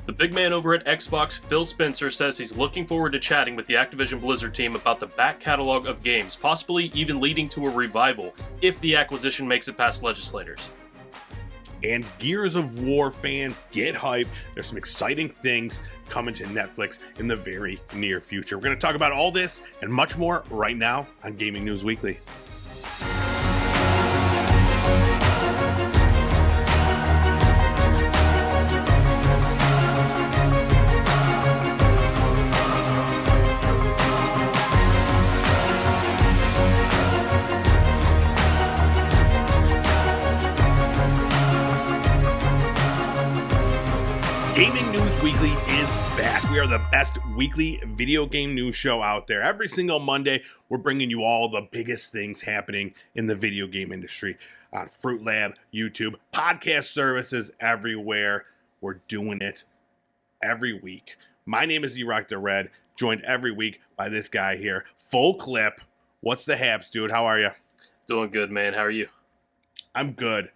The big man over at Xbox, Phil Spencer, says he's looking forward to chatting with the Activision Blizzard team about the back catalog of games, possibly even leading to a revival if the acquisition makes it past legislators. And Gears of War fans, get hyped. There's some exciting things coming to Netflix in the very near future. We're going to talk about all this and much more right now on Gaming News Weekly. Gaming News Weekly is back. We are the best weekly video game news show out there. Every single Monday, we're bringing you all the biggest things happening in the video game industry on Fruit Lab, YouTube, podcast services everywhere. We're doing it every week. My name is E-Rock the Red, joined every week by this guy here. Full clip. What's the haps, dude? How are you? Doing good, man. How are you? I'm good.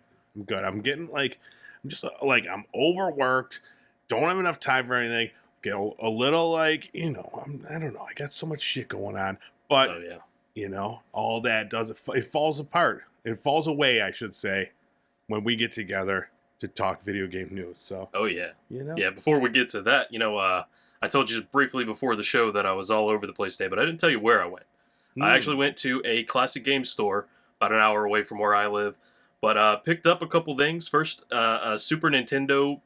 I'm getting I'm overworked. Don't have enough time for anything. Get a little I don't know. I got so much shit going on. But, all that does, it falls apart. It falls away, I should say, when we get together to talk video game news. So. Oh, yeah. Yeah, before we get to that, I told you briefly before the show that I was all over the place today, but I didn't tell you where I went. I actually went to a classic game store about an hour away from where I live, but picked up a couple things. First, a Super Nintendo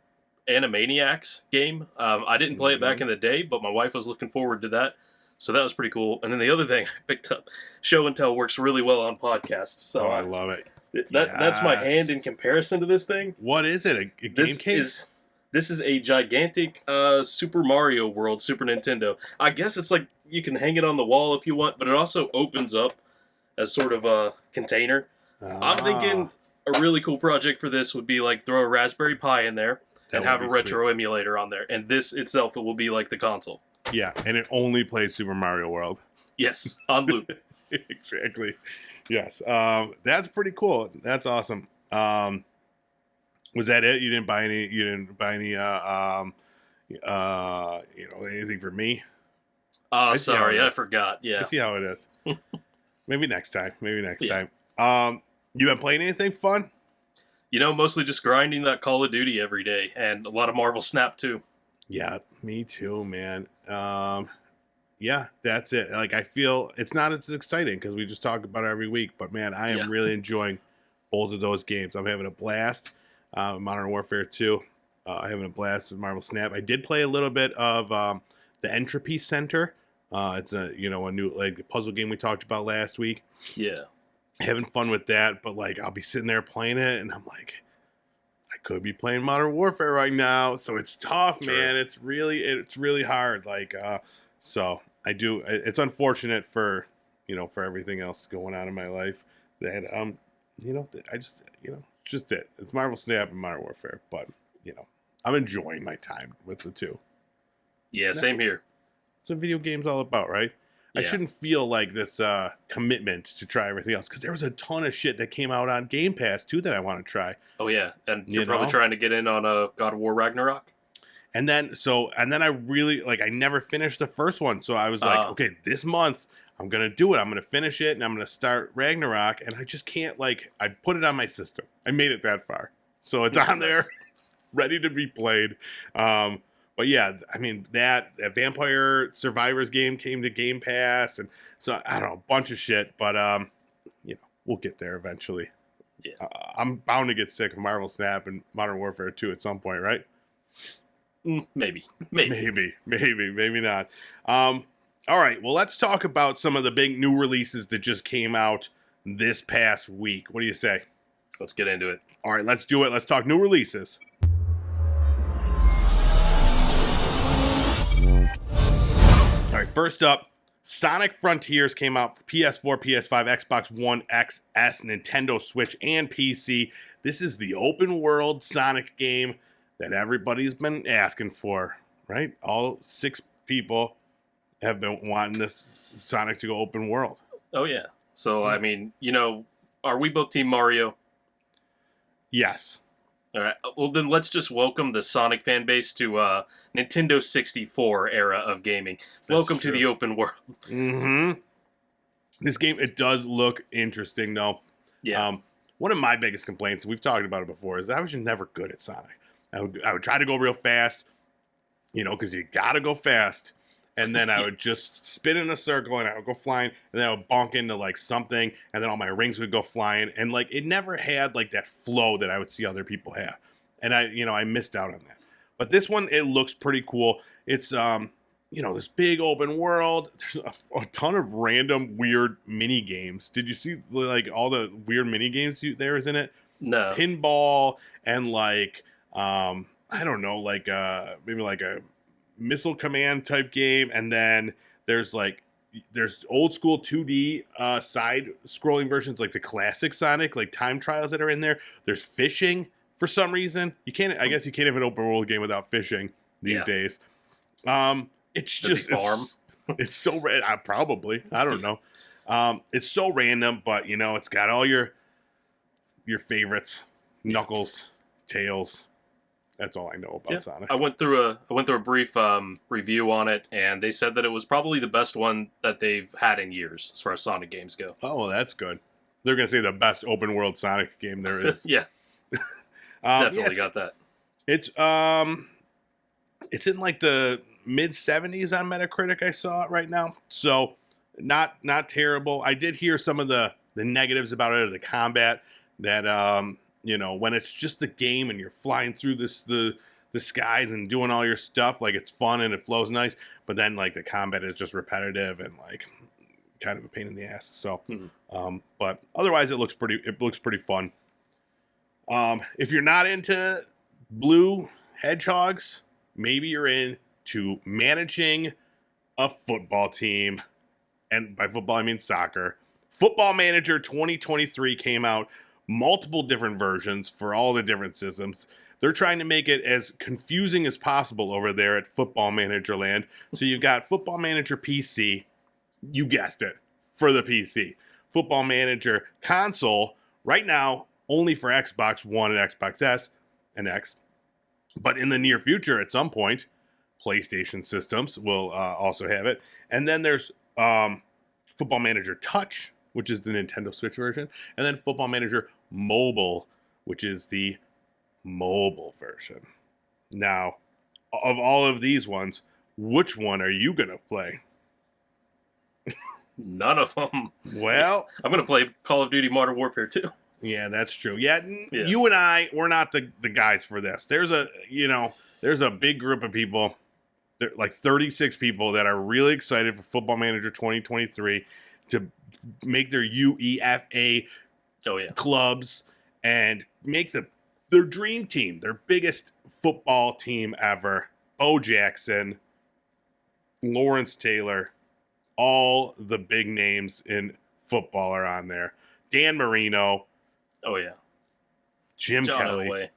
Animaniacs game. I didn't play it back in the day, but my wife was looking forward to that, so that was pretty cool. And then the other thing I picked up, Show and Tell works really well on podcasts. So I love it. That's my hand in comparison to this thing. What is it? A game case? This is a gigantic Super Mario World Super Nintendo. I guess it's like you can hang it on the wall if you want, but it also opens up as sort of a container. I'm thinking a really cool project for this would be like throw a Raspberry Pi in there and have a retro emulator on there. And this itself, it will be like the console. Yeah, and it only plays Super Mario World. Yes, on loop. Exactly. Yes. That's pretty cool. That's awesome. Was that it? You didn't buy any anything for me? Sorry, I forgot. Yeah. I see how it is. Maybe next time. time. You been playing anything fun? Mostly just grinding that Call of Duty every day, and a lot of Marvel Snap, too. Yeah, me too, man. Yeah, that's it. Like, I feel it's not as exciting because we just talk about it every week, but, man, I am really enjoying both of those games. I'm having a blast. Modern Warfare 2, having a blast with Marvel Snap. I did play a little bit of the Entropy Center. It's a new puzzle game we talked about last week. Yeah. Having fun with that, but I'll be sitting there playing it, and I'm like, I could be playing Modern Warfare right now, so it's tough, True. Man. It's really hard. So I do. It's unfortunate for for everything else going on in my life that I just it's just it. It's Marvel Snap and Modern Warfare, but I'm enjoying my time with the two. Yeah, same here. That's what video games all about, right? Yeah. I shouldn't feel like this commitment to try everything else because there was a ton of shit that came out on Game Pass too that I want to try. Oh yeah, and you're probably trying to get in on God of War Ragnarok. And then I really I never finished the first one, so I was like, okay, this month I'm gonna do it. I'm gonna finish it, and I'm gonna start Ragnarok. And I just can't I put it on my system. I made it that far, so it's on there, ready to be played. But yeah, I mean, that Vampire Survivors game came to Game Pass, and so I don't know, a bunch of shit, but we'll get there eventually. Yeah. I'm bound to get sick of Marvel Snap and Modern Warfare 2 at some point, right? Maybe not. All right, well, let's talk about some of the big new releases that just came out this past week. What do you say? Let's get into it. All right, let's do it. Let's talk new releases. All right, first up, Sonic Frontiers came out for PS4, PS5, Xbox One, XS, Nintendo Switch, and PC. This is the open world Sonic game that everybody's been asking for, right? All 6 people have been wanting this Sonic to go open world. Oh, yeah. So, I mean, are we both Team Mario? Yes. All right. Well, then let's just welcome the Sonic fan base to Nintendo 64 era of gaming. That's Welcome to true. the open world. Mm-hmm. This game, it does look interesting, though. Yeah. One of my biggest complaints, we've talked about it before, is I was just never good at Sonic. I would try to go real fast, because you got to go fast. And then I would just spin in a circle and I would go flying, and then I would bonk into like something, and then all my rings would go flying. And like it never had like that flow that I would see other people have. And I missed out on that. But this one, it looks pretty cool. It's this big open world. There's a ton of random weird mini games. Did you see like all the weird mini games there is in it? No. Pinball and like I don't know, like maybe like a missile command type game, and then there's old school 2D side scrolling versions like the classic Sonic, like time trials that are in there. There's fishing for some reason. I guess you can't have an open world game without fishing these days. It's just farm. It's so probably, I don't know. It's so random, but it's got all your favorites: Knuckles, Tails. That's all I know about Sonic. I went through a brief review on it, and they said that it was probably the best one that they've had in years as far as Sonic games go. Oh, well, that's good. They're gonna say the best open world Sonic game there is. Yeah, definitely got that. It's in like the mid 70s on Metacritic. I saw it right now, so not terrible. I did hear some of the negatives about it, or the combat, that when it's just the game and you're flying through the skies and doing all your stuff, like it's fun and it flows nice, but then like the combat is just repetitive and like kind of a pain in the ass. So, but otherwise it looks pretty fun. If you're not into blue hedgehogs, maybe you're into managing a football team, and by football I mean soccer. Football Manager 2023 came out. Multiple different versions for all the different systems. They're trying to make it as confusing as possible over there at Football Manager Land. So you've got Football Manager PC, you guessed it, for the PC. Football Manager console, right now, only for Xbox One and Xbox S and X. But in the near future, at some point, PlayStation systems will also have it. And then there's Football Manager Touch, which is the Nintendo Switch version, and then Football Manager Mobile, which is the mobile version. Now, of all of these ones, which one are you going to play? None of them. Well, I'm going to play Call of Duty Modern Warfare 2. Yeah, that's true. Yeah, you and we're not the guys for this. There's a big group of people, like 36 people, that are really excited for Football Manager 2023 to make their UEFA clubs and make their dream team, their biggest football team ever. Bo Jackson, Lawrence Taylor, all the big names in football are on there. Dan Marino. Oh, yeah. Jim John Kelly. Elway.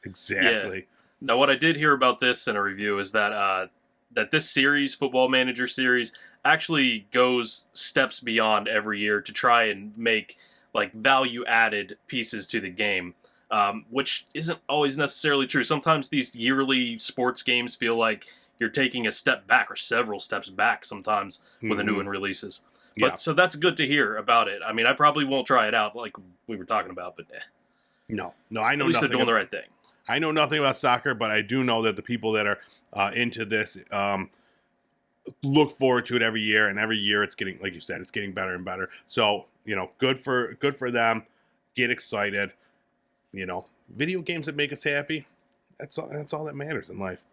Exactly. Yeah. Now, what I did hear about this in a review is that that this series, Football Manager series, actually goes steps beyond every year to try and make like value-added pieces to the game, which isn't always necessarily true. Sometimes these yearly sports games feel like you're taking a step back or several steps back sometimes when the new one releases. But so that's good to hear about it. I mean, I probably won't try it out like we were talking about, but No, I know at least nothing. They're doing the right thing. I know nothing about soccer, but I do know that the people that are into this look forward to it every year, and every year it's getting, like you said, it's getting better and better. So good for them. Get excited. Video games that make us happy. That's all that matters in life.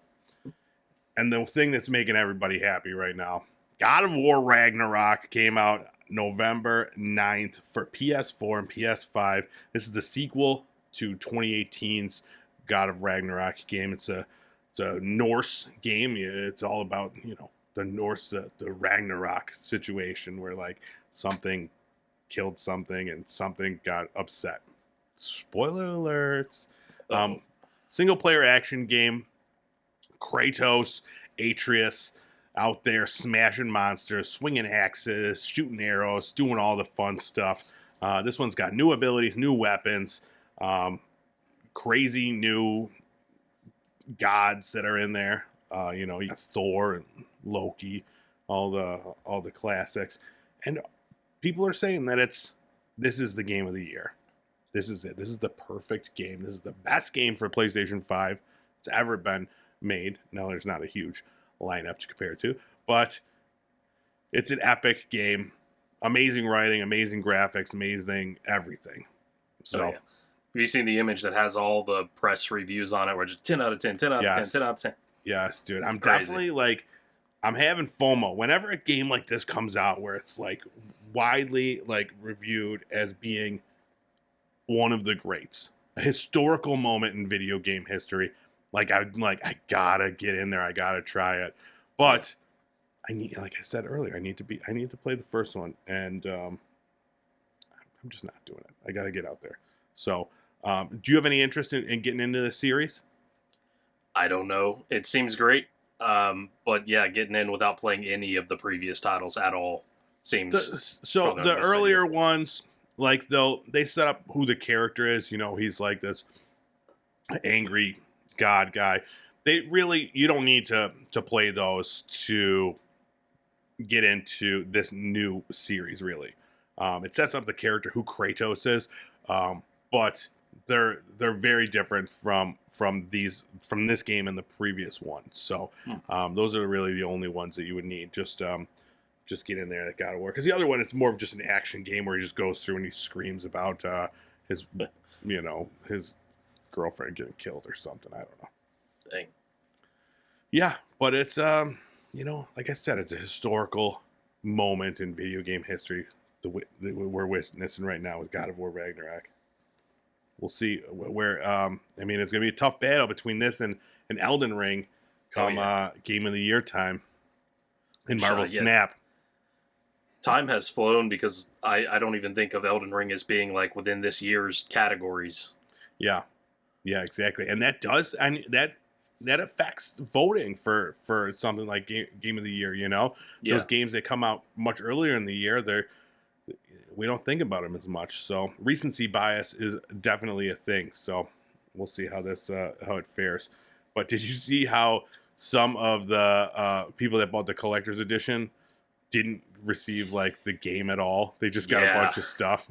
And the thing that's making everybody happy right now, God of War Ragnarok came out November 9th for PS4 and PS5. This is the sequel to 2018's God of Ragnarok game. It's a Norse game. It's all about the Norse, the Ragnarok situation where like something killed something and something got upset. Spoiler alerts. Single player action game. Kratos, Atreus out there smashing monsters, swinging axes, shooting arrows, doing all the fun stuff. This one's got new abilities, new weapons. crazy new gods that are in there. You know, you got Thor and Loki, all the classics, and people are saying that this is the game of the year. This is it. This is the perfect game. This is the best game for PlayStation 5 it's ever been made. Now, there's not a huge lineup to compare to, but it's an epic game. Amazing writing, amazing graphics, amazing everything. So, Have you seen the image that has all the press reviews on it where just 10 out of 10, 10 out of 10, 10 out of 10? Yes, dude. I'm Crazy. definitely like, I'm having FOMO. Whenever a game like this comes out where it's like widely like reviewed as being one of the greats, a historical moment in video game history, I gotta get in there. I gotta try it. But I need, like I said earlier, I need to play the first one, and I'm just not doing it. I gotta get out there. So, do you have any interest in getting into this series? I don't know. It seems great. But yeah, getting in without playing any of the previous titles at all seems... The earlier ones, like, they set up who the character is. You know, he's like this angry god guy. You don't need to play those to get into this new series, really. It sets up the character, who Kratos is, but they're very different from this game and the previous one. So those are really the only ones that you would need. Just get in there. That gotta work. Because the other one, it's more of just an action game where he just goes through and he screams about his girlfriend getting killed or something. I don't know. Dang. Yeah, but it's like I said, it's a historical moment in video game history that we're witnessing right now with God of War Ragnarok. We'll see where. It's going to be a tough battle between this and an Elden Ring come Game of the Year time in Marvel Snap. Time has flown because I don't even think of Elden Ring as being like within this year's categories. Yeah, exactly, and that does, and that affects voting for something like Game of the Year. You know, those games that come out much earlier in the year, we don't think about them as much. So recency bias is definitely a thing. So we'll see how it fares. But did you see how some of the people that bought the collector's edition didn't receive like the game at all? They just got a bunch of stuff.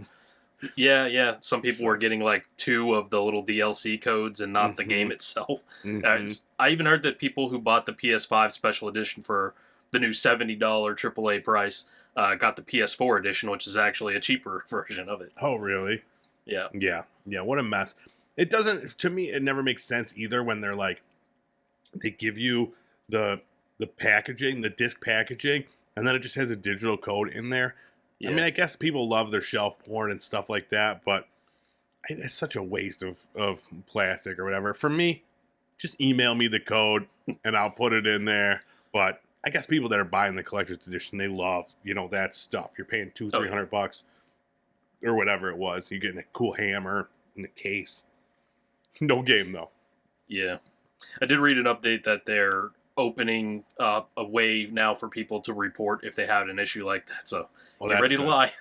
Yeah. Some people were getting like 2 of the little DLC codes and not the game itself. I even heard that people who bought the PS5 special edition for the new $70 AAA price got the PS4 edition, which is actually a cheaper version of it. Oh, really? Yeah. What a mess. It doesn't, to me, it never makes sense either when they're like, they give you the packaging, the disc packaging, and then it just has a digital code in there. Yeah. I mean, I guess people love their shelf porn and stuff like that, but it's such a waste of plastic or whatever. For me, just email me the code and I'll put it in there. But I guess people that are buying the collector's edition, they love, that stuff. You're paying $200-$300 or whatever it was. You're getting a cool hammer in the case. No game, though. Yeah. I did read an update that they're opening up a way now for people to report if they have an issue like that. So get ready to lie.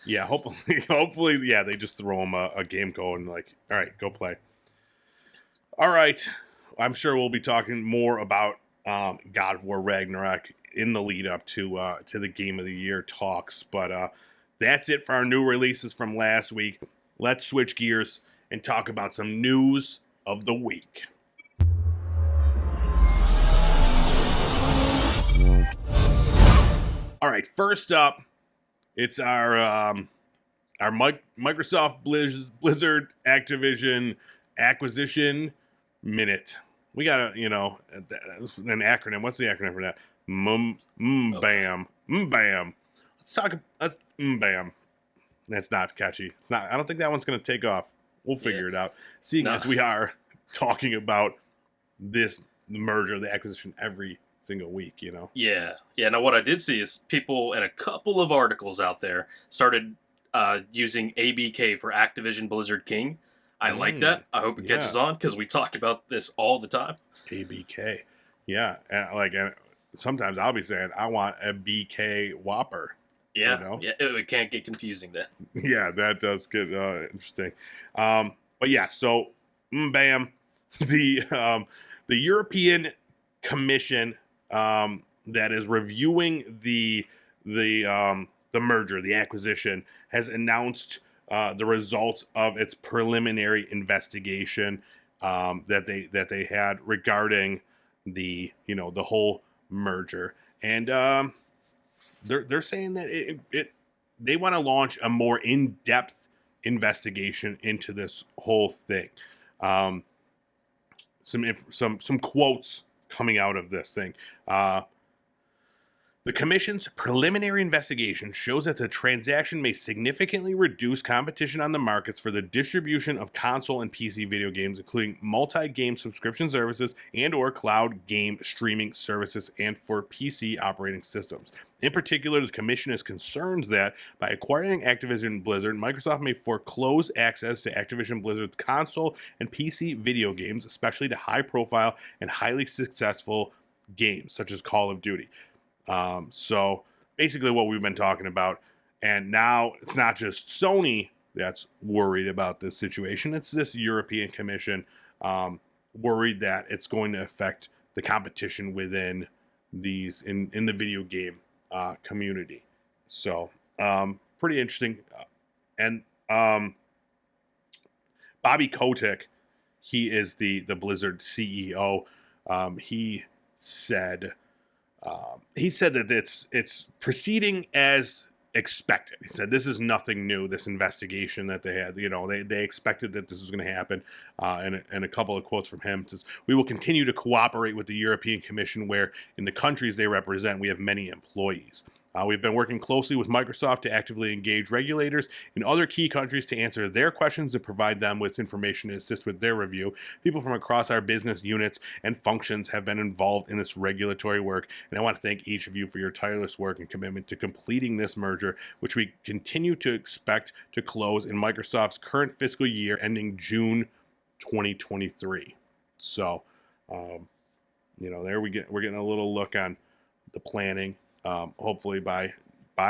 Yeah, hopefully, they just throw them a game code and like, all right, go play. All right. I'm sure we'll be talking more about God of War Ragnarok in the lead up to the Game of the Year talks. But that's it for our new releases from last week. Let's switch gears and talk about some news of the week. All right, first up, it's our Microsoft Blizzard Activision acquisition minute. We got an acronym. What's the acronym for that? Bam. Bam. Let's bam. That's not catchy. It's not. I don't think that one's going to take off. We'll figure it out. Seeing as we are talking about this merger, the acquisition every single week, Yeah. Now, what I did see is people in a couple of articles out there started using ABK for Activision Blizzard King. I like that. I hope it catches on because we talk about this all the time. ABK. Yeah. And sometimes I'll be saying, I want a BK Whopper. Yeah. Yeah. It can't get confusing then. Yeah, that does get interesting. But yeah, so bam, the European Commission that is reviewing the merger, the acquisition, has announced the results of its preliminary investigation that they had regarding the whole merger, and they're saying that they want to launch a more in-depth investigation into this whole thing. Some quotes coming out of this thing. The Commission's preliminary investigation shows that the transaction may significantly reduce competition on the markets for the distribution of console and PC video games, including multi-game subscription services and/or cloud game streaming services, and for PC operating systems. In particular, the Commission is concerned that by acquiring Activision Blizzard, Microsoft may foreclose access to Activision Blizzard's console and PC video games, especially to high-profile and highly successful games such as Call of Duty. So basically what we've been talking about, and now it's not just Sony that's worried about this situation, it's this European Commission worried that it's going to affect the competition within these in the video game community. So pretty interesting. And Bobby Kotick, he is the Blizzard CEO. He said that it's proceeding as expected. He said this is nothing new, this investigation that they had. They expected that this was going to happen. And a couple of quotes from him says, "We will continue to cooperate with the European Commission, where in the countries they represent we have many employees. We've been working closely with Microsoft to actively engage regulators in other key countries to answer their questions and provide them with information to assist with their review. People from across our business units and functions have been involved in this regulatory work, and I want to thank each of you for your tireless work and commitment to completing this merger, which we continue to expect to close in Microsoft's current fiscal year ending June 2023. So, there we're getting a little look on the planning. Hopefully by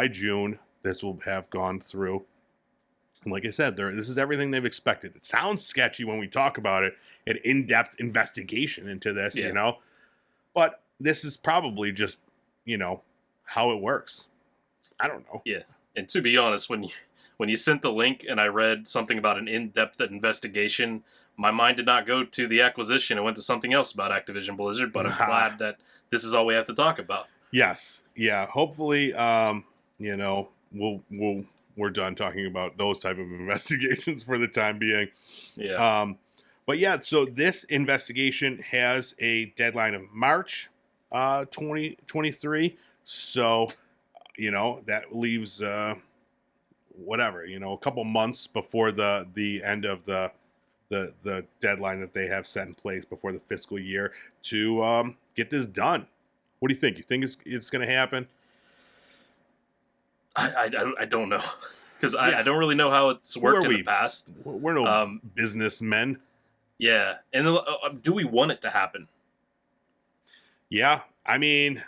June, this will have gone through. And like I said, this is everything they've expected. It sounds sketchy when we talk about it, an in-depth investigation into this, but this is probably just, how it works. I don't know. Yeah. And to be honest, when you sent the link and I read something about an in-depth investigation, my mind did not go to the acquisition. It went to something else about Activision Blizzard, but I'm glad that this is all we have to talk about. Yes. Yeah. Hopefully, we're done talking about those type of investigations for the time being. Yeah. But yeah, so this investigation has a deadline of March 2023. So, that leaves a couple months before the end of the deadline that they have set in place before the fiscal year to get this done. What do you think? You think it's going to happen? I don't know, because I don't really know how it's worked in the past. We're no businessmen. Yeah, and do we want it to happen? Yeah, I mean,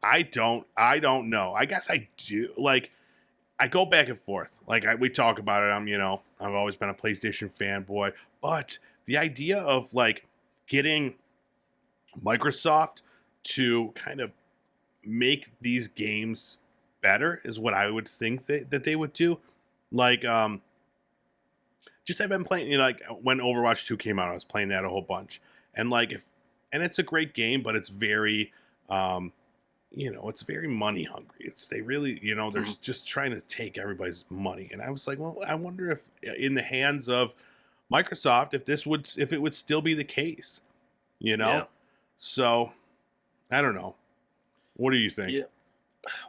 I don't know. I guess I do. Like, I go back and forth. Like we talk about it. I've always been a PlayStation fanboy, but the idea of like getting Microsoft to kind of make these games better is what I would think that they would do. Like, just I've been playing, when Overwatch 2 came out, I was playing that a whole bunch. And and it's a great game, but it's very, it's very money hungry. They really, they're just trying to take everybody's money. And I was like, well, I wonder if in the hands of Microsoft, if it would still be the case, Yeah. So I don't know. What do you think? Yeah.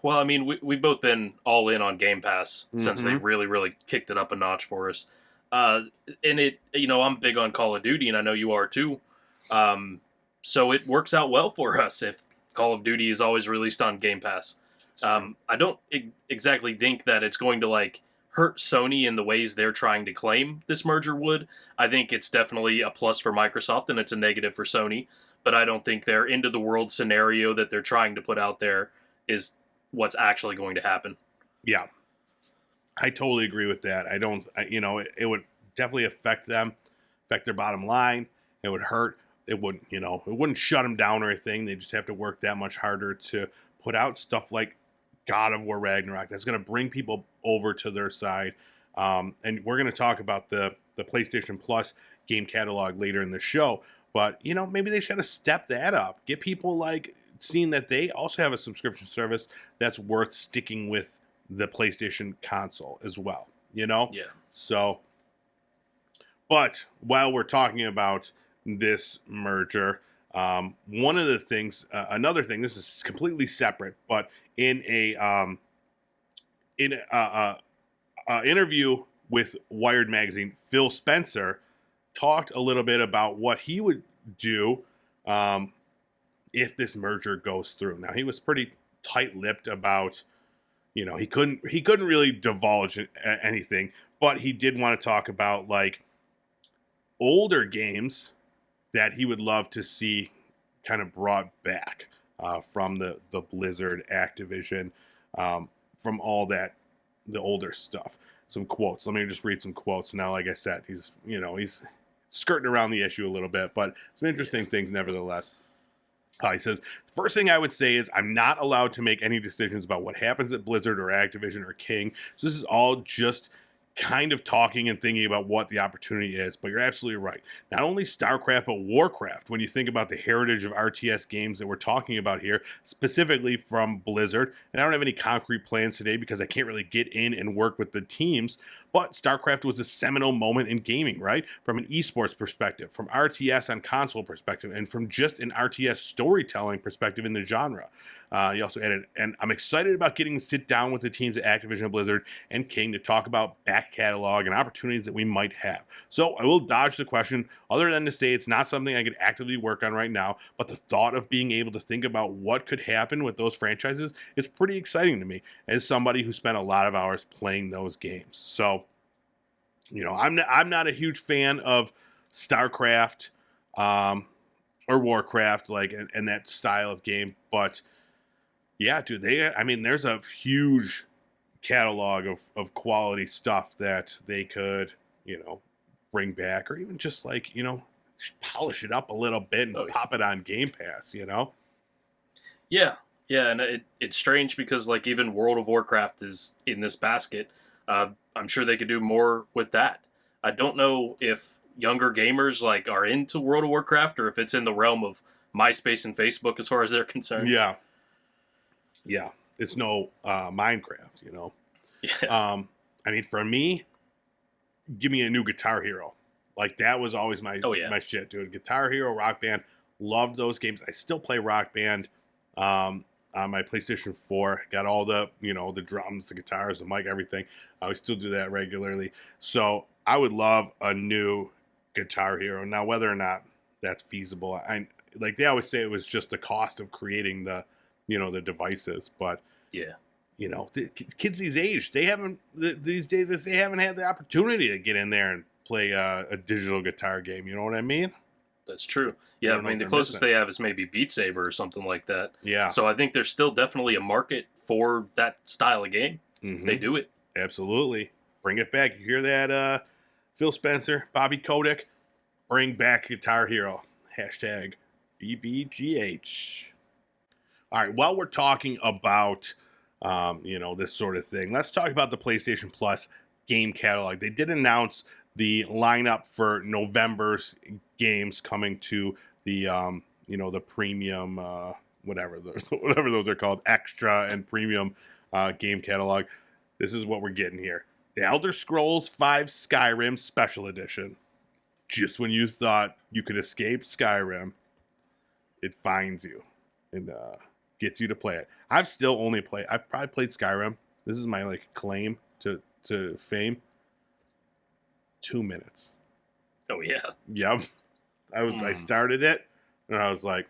Well, I mean, we've both been all in on Game Pass since they really, really kicked it up a notch for us. And I'm big on Call of Duty, and I know you are too. So it works out well for us if Call of Duty is always released on Game Pass. I don't exactly think that it's going to hurt Sony in the ways they're trying to claim this merger would. I think it's definitely a plus for Microsoft and it's a negative for Sony. But I don't think their end of the world scenario that they're trying to put out there is what's actually going to happen. Yeah, I totally agree with that. It would definitely affect them affect their bottom line. It would hurt. It wouldn't, it wouldn't shut them down or anything. They just have to work that much harder to put out stuff like God of War Ragnarok. That's going to bring people over to their side. And we're going to talk about the PlayStation Plus game catalog later in the show. But, maybe they should have stepped that up. Get people seeing that they also have a subscription service that's worth sticking with the PlayStation console as well, Yeah. So, but while we're talking about this merger, one of the things, another thing, this is completely separate, but in a interview with Wired Magazine, Phil Spencer talked a little bit about what he would do if this merger goes through. Now, he was pretty tight-lipped about, he couldn't really divulge anything, but he did want to talk about older games that he would love to see kind of brought back from the Blizzard, Activision, from all that, the older stuff. Some quotes. Let me just read some quotes. Now, like I said, he's skirting around the issue a little bit, but some interesting things nevertheless. He says, the first thing I would say is I'm not allowed to make any decisions about what happens at Blizzard or Activision or King. So this is all just kind of talking and thinking about what the opportunity is. But you're absolutely right. Not only StarCraft, but Warcraft, when you think about the heritage of RTS games that we're talking about here, specifically from Blizzard. And I don't have any concrete plans today because I can't really get in and work with the teams. But StarCraft was a seminal moment in gaming, right? From an esports perspective, from RTS on console perspective, and from just an RTS storytelling perspective in the genre. He also added, and I'm excited about getting to sit down with the teams at Activision, Blizzard, and King to talk about back catalog and opportunities that we might have. So I will dodge the question, other than to say it's not something I could actively work on right now, but the thought of being able to think about what could happen with those franchises is pretty exciting to me as somebody who spent a lot of hours playing those games. So, I'm not a huge fan of StarCraft or Warcraft, and that style of game, but yeah, dude, there's a huge catalog of quality stuff that they could, bring back, or even just polish it up a little bit and pop it on Game Pass, Yeah, and it's strange because even World of Warcraft is in this basket. I'm sure they could do more with that. I don't know if younger gamers are into World of Warcraft or if it's in the realm of MySpace and Facebook as far as they're concerned. Yeah, it's no Minecraft, Yeah. For me, give me a new Guitar Hero. That was always my shit, dude. Guitar Hero, Rock Band, loved those games. I still play Rock Band on my PlayStation 4. Got all the, the drums, the guitars, the mic, everything. I would still do that regularly. So I would love a new Guitar Hero. Now, whether or not that's feasible, they always say it was just the cost of creating the devices, but yeah, the kids these days they haven't had the opportunity to get in there and play a digital guitar game. You know what I mean? That's true. Yeah, the closest they have is maybe Beat Saber or something like that. Yeah. So I think there's still definitely a market for that style of game. Mm-hmm. They do it. Absolutely. Bring it back. You hear that, Phil Spencer, Bobby Kotick? Bring back Guitar Hero. Hashtag BBGH. All right, while we're talking about, this sort of thing, let's talk about the PlayStation Plus game catalog. They did announce the lineup for November's games coming to the, the premium, whatever those are called, extra and premium game catalog. This is what we're getting here. The Elder Scrolls V Skyrim Special Edition. Just when you thought you could escape Skyrim, it finds you and gets you to play it. I've probably played Skyrim. This is my claim to fame. 2 minutes. Oh yeah. Yep. I started it and I was like,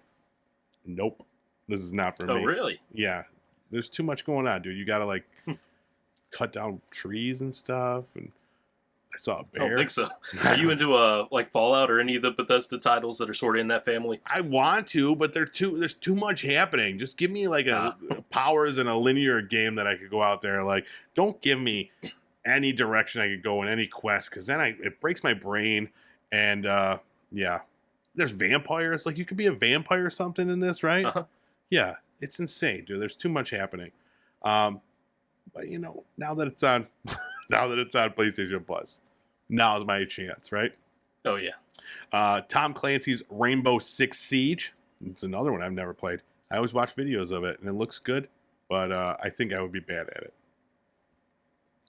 nope, this is not for me. Oh really? Yeah. There's too much going on, dude. You gotta cut down trees and stuff, and I saw a bear. I don't think so. Are you into Fallout or any of the Bethesda titles that are sort of in that family? I want to, but there's too much happening. Just give me a powers in a linear game that I could go out there. Don't give me any direction I could go in any quest, because then it breaks my brain, And yeah, there's vampires. Like, you could be a vampire or something in this, right? Uh-huh. Yeah, it's insane, dude. There's too much happening. But now that it's on, now that it's on PlayStation Plus, now's my chance, right? Oh yeah. Tom Clancy's Rainbow Six Siege. It's another one I've never played. I always watch videos of it, and it looks good, but I think I would be bad at it.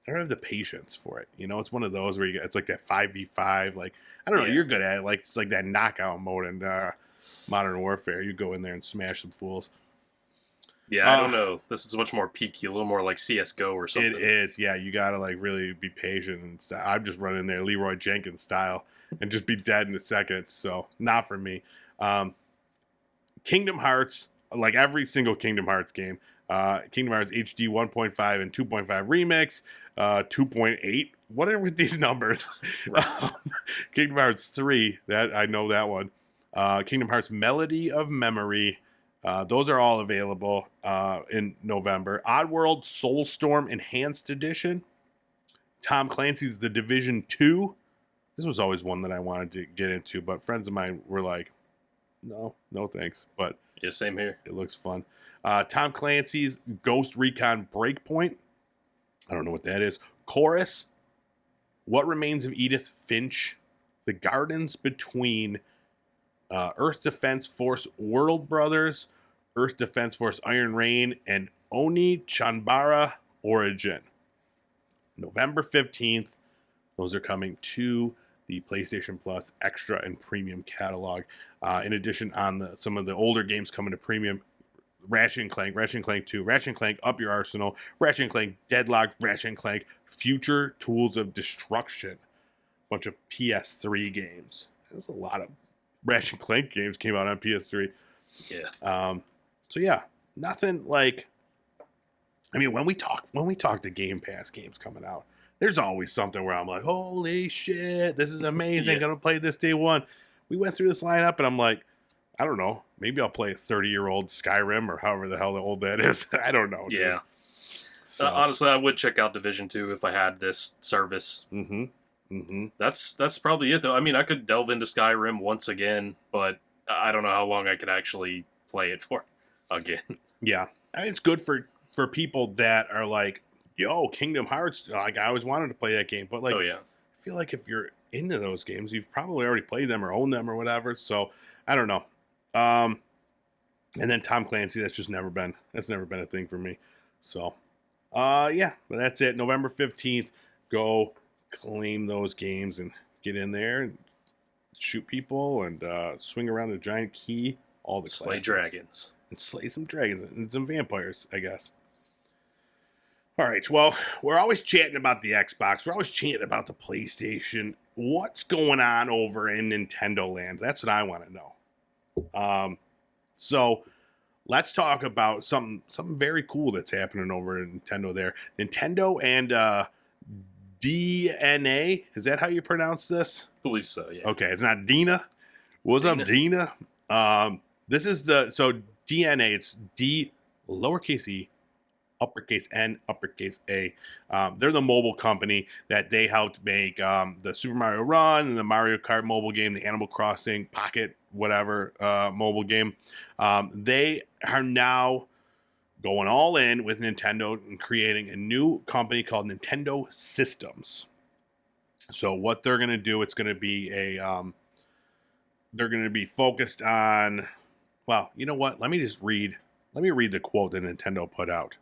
I don't have the patience for it. It's one of those where it's like that 5v5. Like, I don't know, you're good at it. Like, it's like that knockout mode in Modern Warfare. You go in there and smash some fools. Yeah, I don't know. This is much more peaky, a little more like CS:GO or something. It is, yeah. You gotta like really be patient and stuff. I'm just running there Leroy Jenkins style and just be dead in a second. So not for me. Kingdom Hearts, like every single Kingdom Hearts game, Kingdom Hearts HD 1.5 and 2.5 remix, 2.8. What are with these numbers? Right. Kingdom Hearts 3, that I know that one. Kingdom Hearts Melody of Memory. Those are all available in November. Oddworld Soulstorm Enhanced Edition. Tom Clancy's The Division 2. This was always one that I wanted to get into, but friends of mine were like, no thanks. But yeah, same here. It looks fun. Tom Clancy's Ghost Recon Breakpoint. I don't know what that is. Chorus. What Remains of Edith Finch. The Gardens Between. Earth Defense Force World Brothers. Earth Defense Force Iron Rain. And Oni Chanbara Origin. November 15th. Those are coming to the PlayStation Plus Extra and Premium catalog. In addition, on some of the older games coming to Premium, Ratchet & Clank 2, Ratchet & Clank Up Your Arsenal, Ratchet & Clank Deadlock, Ratchet & Clank Future Tools of Destruction. Bunch of PS3 games. There's a lot of Ratchet & Clank games came out on PS3. Yeah. So yeah, nothing like. I mean, when we talk the Game Pass games coming out, there's always something where I'm like, holy shit, this is amazing. Yeah. Gonna play this day one. We went through this lineup and I'm like, I don't know. Maybe I'll play a 30-year-old Skyrim or however the hell old that is. I don't know. Dude. Yeah. So. Honestly, I would check out Division 2 if I had this service. Mm-hmm. Mm-hmm. That's probably it, though. I mean, I could delve into Skyrim once again, but I don't know how long I could actually play it for again. Yeah. I mean, it's good for people that are like, yo, Kingdom Hearts, like, I always wanted to play that game. But, like, Oh, yeah. I feel like if you're into those games, you've probably already played them or owned them or whatever. So, I don't know. And then Tom Clancy, that's never been a thing for me. So, yeah, but that's it. November 15th, go claim those games and get in there and shoot people and swing around a giant key. All the Slay classics. dragons. And slay some dragons and some vampires, I guess. All right, well, we're always chatting about the Xbox. We're always chatting about the PlayStation. What's going on over in Nintendo land? That's what I want to know. So let's talk about something very cool that's happening over in Nintendo there. Nintendo and DeNA. Is that how you pronounce this? I believe so, yeah. Okay, it's not DeNA. What's up, DeNA? This is so DeNA, it's D lowercase e, uppercase N, uppercase A. They're the mobile company that they helped make the Super Mario Run and the Mario Kart mobile game, the Animal Crossing Pocket, whatever mobile game. They are now going all in with Nintendo and creating a new company called Nintendo Systems. So what they're going to do, it's going to be they're going to be focused on, well, you know what? Let me read the quote that Nintendo put out.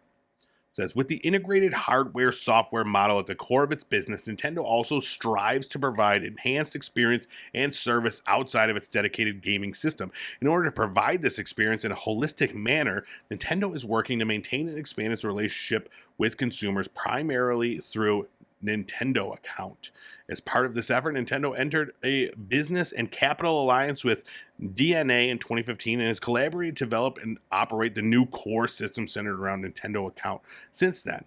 It says, with the integrated hardware-software model at the core of its business, Nintendo also strives to provide enhanced experience and service outside of its dedicated gaming system. In order to provide this experience in a holistic manner, Nintendo is working to maintain and expand its relationship with consumers primarily through Nintendo Account. As part of this effort, Nintendo entered a business and capital alliance with DeNA in 2015 and has collaborated to develop and operate the new core system centered around Nintendo Account since then.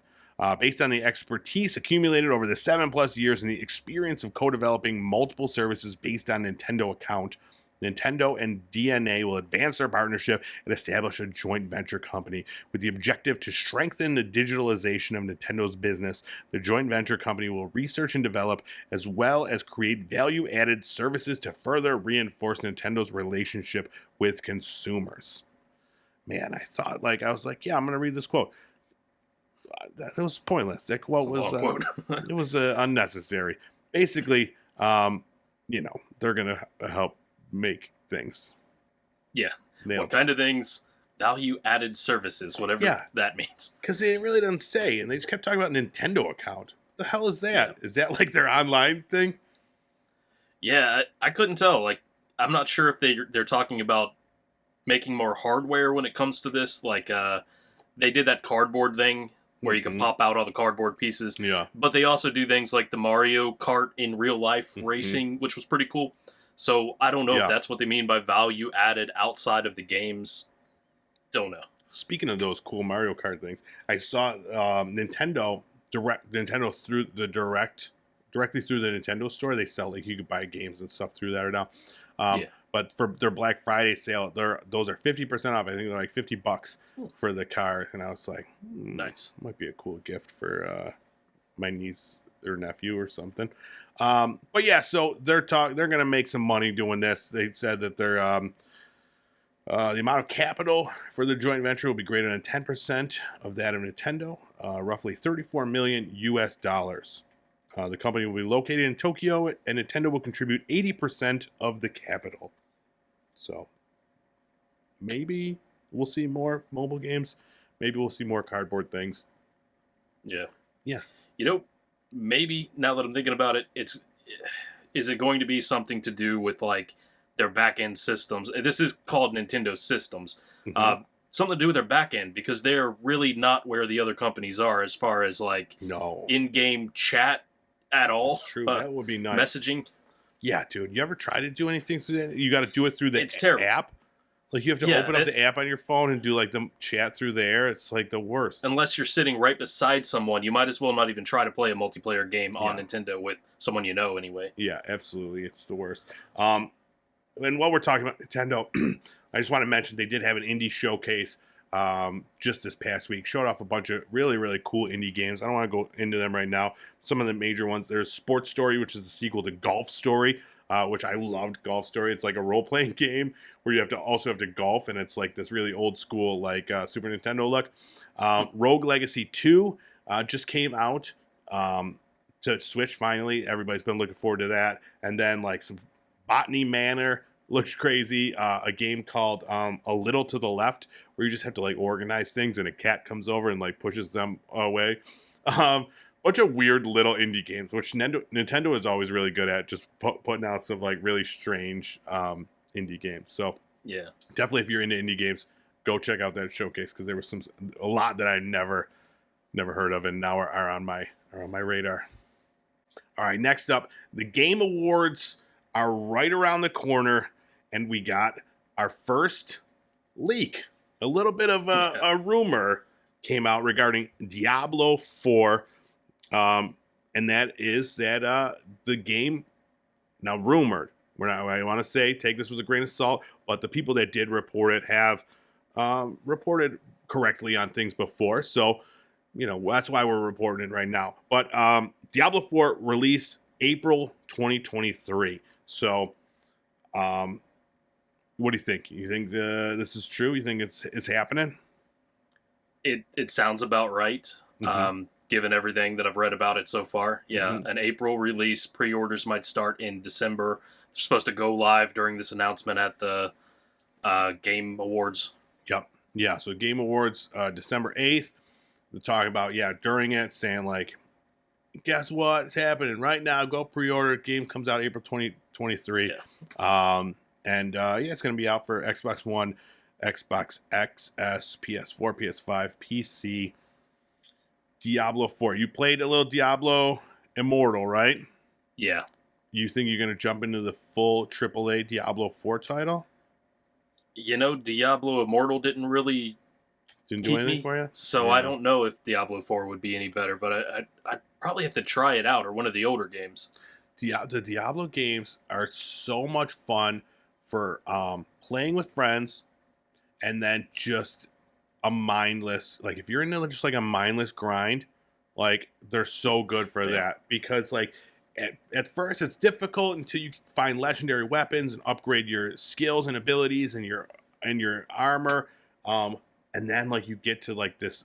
Based on the expertise accumulated over the 7+ years and the experience of co-developing multiple services based on Nintendo Account, Nintendo and DeNA will advance their partnership and establish a joint venture company with the objective to strengthen the digitalization of Nintendo's business. The joint venture company will research and develop as well as create value-added services to further reinforce Nintendo's relationship with consumers. Man, I was like, yeah, I'm going to read this quote. That was pointless. That quote was it was unnecessary. Basically, they're going to help make things. Yeah. What kind of things? Value-added services, whatever that means. Because it really doesn't say, and they just kept talking about Nintendo account. What the hell is that? Yeah. Is that like their online thing? Yeah, I couldn't tell. Like, I'm not sure if they're talking about making more hardware when it comes to this. Like, they did that cardboard thing where you can pop out all the cardboard pieces. Yeah. But they also do things like the Mario Kart in real life racing, which was pretty cool. So I don't know if that's what they mean by value added outside of the games. Don't know. Speaking of those cool Mario Kart things, I saw Nintendo through the directly through the Nintendo store. They sell, like, you could buy games and stuff through there now. But for their Black Friday sale, those are 50% off. I think they're like $50 for the car. And I was like, nice. Might be a cool gift for my niece or nephew or something. But yeah, so they're going to make some money doing this. They said that they're the amount of capital for the joint venture will be greater than 10% of that of Nintendo, roughly $34 million US. The company will be located in Tokyo, and Nintendo will contribute 80% of the capital. So maybe we'll see more mobile games. Maybe we'll see more cardboard things. Yeah. Yeah. Maybe, now that I'm thinking about it, is it going to be something to do with, like, their back-end systems? This is called Nintendo Systems. Something to do with their back-end, because they're really not where the other companies are as far as, like, in-game chat at all. That's true. That would be nice. Messaging. Yeah, dude. You ever try to do anything through that? You got to do it through the app. Like, you have to open up the app on your phone and do, like, the chat through there. It's, like, the worst. Unless you're sitting right beside someone, you might as well not even try to play a multiplayer game on Nintendo with someone you know anyway. Yeah, absolutely. It's the worst. And while we're talking about Nintendo, I just want to mention they did have an indie showcase just this past week. Showed off a bunch of really, really cool indie games. I don't want to go into them right now. Some of the major ones. There's Sports Story, which is the sequel to Golf Story, which I loved. Golf Story. It's like a role-playing game where you also have to golf, and it's like this really old school, like, Super Nintendo look. Rogue Legacy 2 just came out to Switch finally. Everybody's been looking forward to that. And then, like, some Botany Manor looks crazy. A game called A Little to the Left, where you just have to, like, organize things, and a cat comes over and, like, pushes them away. Bunch of weird little indie games, which Nintendo is always really good at, just putting out some, like, really strange indie games. So yeah, definitely, if you're into indie games, go check out that showcase, because there was a lot that I never heard of, and now are on my radar. All right, next up, the Game Awards are right around the corner, and we got our first leak. A little bit of a rumor came out regarding Diablo 4, and that is that the game, now rumored, I want to say, take this with a grain of salt, but the people that did report it have reported correctly on things before, so, that's why we're reporting it right now. But Diablo 4 release April 2023. So, what do you think? You think this is true? You think it's happening? It sounds about right, given everything that I've read about it so far. Yeah, an April release. Pre-orders might start in December. They're supposed to go live during this announcement at the Game Awards. Yep. Yeah, so Game Awards, December 8th. They're talking about, during it, saying, like, guess what? It's happening right now. Go pre-order. Game comes out April 2023. Yeah. It's going to be out for Xbox One, Xbox XS, PS4, PS5, PC. Diablo 4. You played a little Diablo Immortal, right? Yeah. You think you're going to jump into the full AAA Diablo 4 title? Diablo Immortal didn't do anything for you? So I don't know if Diablo 4 would be any better, but I'd probably have to try it out, or one of the older games. The Diablo games are so much fun for playing with friends, and then just a mindless, like if you're into just like a mindless grind, like they're so good for that, because like at first it's difficult until you find legendary weapons and upgrade your skills and abilities and your armor, and then like you get to like this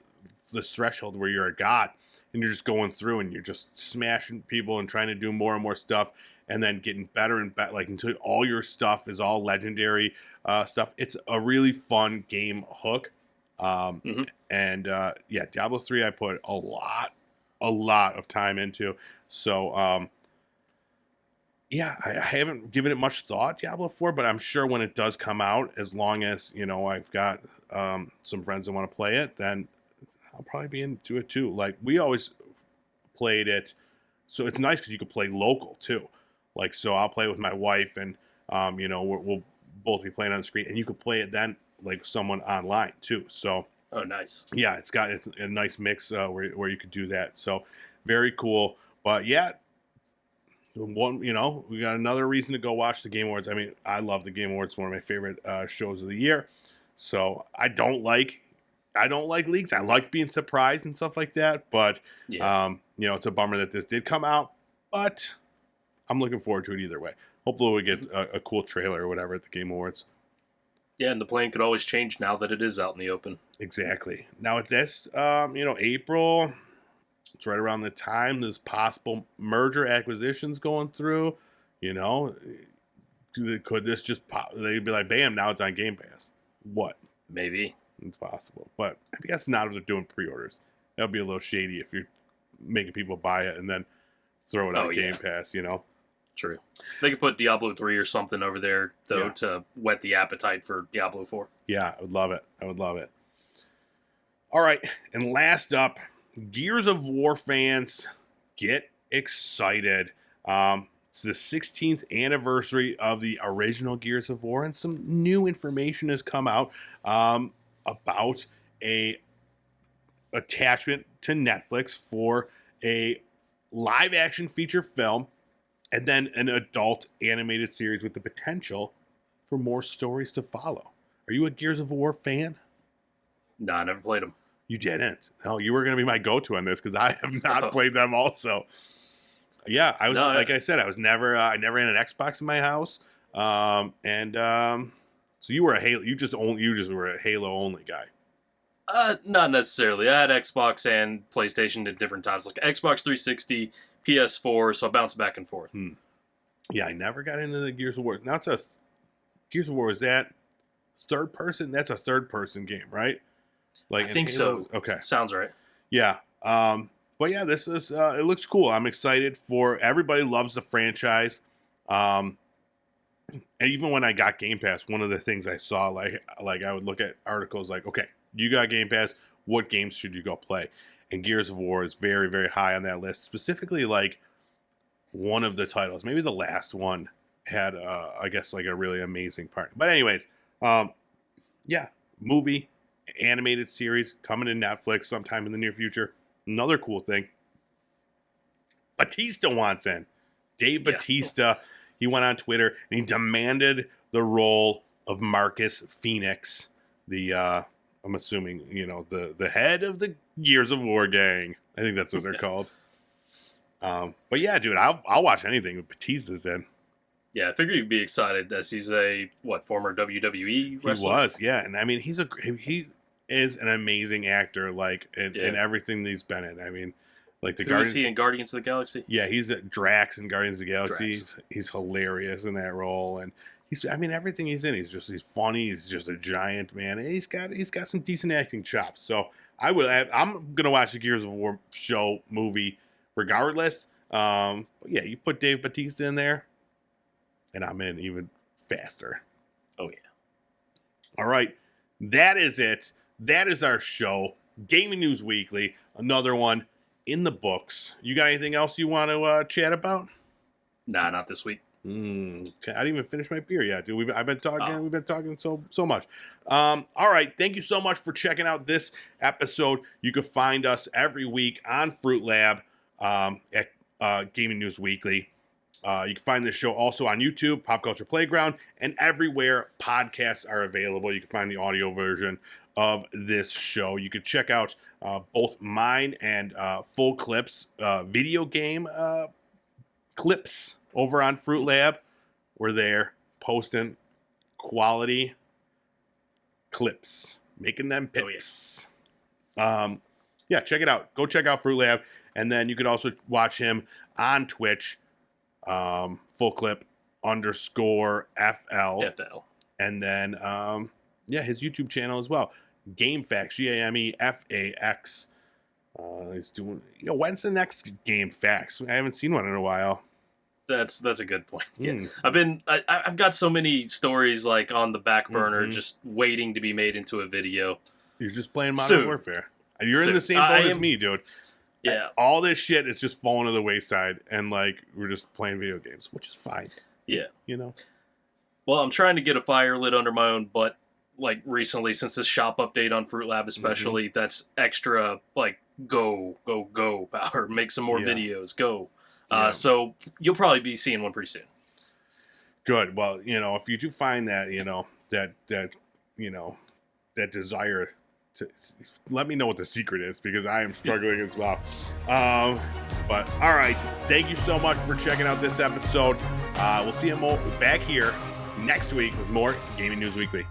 threshold where you're a god and you're just going through and you're just smashing people and trying to do more and more stuff, and then getting better and better, like until all your stuff is all legendary stuff. It's a really fun game hook. And yeah, Diablo 3 I put a lot of time into. So yeah, I haven't given it much thought, Diablo 4, but I'm sure when it does come out, as long as, you know, I've got some friends that want to play it, then I'll probably be into it too. Like, we always played it, so it's nice because you can play local too. Like, so I'll play with my wife, and you know, we'll both be playing on the screen, and you can play it then like someone online too. So oh, nice. Yeah, it's a nice mix where you could do that. So very cool. But yeah, we got another reason to go watch the Game Awards. I mean, I love the Game Awards; one of my favorite shows of the year. So I don't like leaks. I like being surprised and stuff like that. But it's a bummer that this did come out. But I'm looking forward to it either way. Hopefully we get a cool trailer or whatever at the Game Awards. Yeah, and the plan could always change now that it is out in the open. Exactly. Now with this, April, it's right around the time there's possible merger acquisitions going through. You know, could this just pop? They'd be like, bam, now it's on Game Pass. What? Maybe. It's possible. But I guess not if they're doing pre-orders. That would be a little shady if you're making people buy it and then throw it on Game Pass, you know? True. They could put Diablo 3 or something over there, though, to whet the appetite for Diablo 4. Yeah, I would love it. All right, and last up, Gears of War fans, get excited. It's the 16th anniversary of the original Gears of War, and some new information has come out about a attachment to Netflix for a live-action feature film, and then an adult animated series with the potential for more stories to follow. Are you a Gears of War fan? No, I never played them. You didn't? No, you were going to be my go-to on this because I have not played them also. Yeah, I was I said, I was never I never had an Xbox in my house, so you were a Halo. You just were a Halo only guy. Not necessarily. I had Xbox and PlayStation at different times, like Xbox 360. PS4, so I bounce back and forth. Yeah, I never got into the Gears of War. Now Gears of War, is that third person? That's a third person game, right? Like I think so. Okay. Sounds right. Yeah. But yeah, this is it looks cool. I'm excited for everybody loves the franchise. And even when I got Game Pass, one of the things I saw, like I would look at articles like, okay, you got Game Pass, what games should you go play? And Gears of War is very, very high on that list. Specifically, like one of the titles, maybe the last one, had, I guess, like a really amazing part. But anyways, yeah, movie, animated series coming to Netflix sometime in the near future. Another cool thing, Batista wants in. Dave Batista, he went on Twitter and he demanded the role of Marcus Phoenix, the I'm assuming, the head of the Gears of War gang. I think that's what they're called. But yeah, dude, I'll watch anything with Batista's in. Yeah, I figured you'd be excited as he's a former WWE wrestler. He was, yeah, and I mean he is an amazing actor, like in everything that he's been in. I mean, like the Guardians. Who is he in Guardians of the Galaxy? Yeah, he's at Drax in Guardians of the Galaxy. He's hilarious in that role, and everything he's in, he's funny. He's just a giant man, and he's got some decent acting chops. So I'm gonna watch the Gears of War movie regardless. But yeah, you put Dave Batista in there, and I'm in even faster. Oh yeah. All right, that is it. That is our show, Gaming News Weekly. Another one in the books. You got anything else you want to chat about? Nah, not this week. Okay. I didn't even finish my beer yet, dude. I've been talking. We've been talking so much. All right. Thank you so much for checking out this episode. You can find us every week on Fruit Lab at Gaming News Weekly. You can find this show also on YouTube, Pop Culture Playground, and everywhere podcasts are available. You can find the audio version of this show. You can check out both mine and Full Clips video game clips over on Fruit Lab. We're there posting quality clips, making them pics. Oh, yeah, check it out. Go check out Fruit Lab. And then you could also watch him on Twitch, fullclip_FL. And then, his YouTube channel as well. GameFAQs, GameFAQs. He's doing, when's the next GameFAQs? I haven't seen one in a while. That's a good point. Yeah. I've got so many stories like on the back burner, just waiting to be made into a video. You're just playing Modern Warfare. You're in the same boat as me, dude. Yeah. All this shit is just falling to the wayside, and like we're just playing video games, which is fine. Yeah. Well, I'm trying to get a fire lit under my own butt. Like recently, since this shop update on Fruit Lab, especially, that's extra. Like go power. Make some more videos. Go. So you'll probably be seeing one pretty soon. Good. Well, if you do find that, that desire to, let me know what the secret is, because I am struggling as well. But all right, thank you so much for checking out this episode. We'll see you back here next week with more Gaming News Weekly.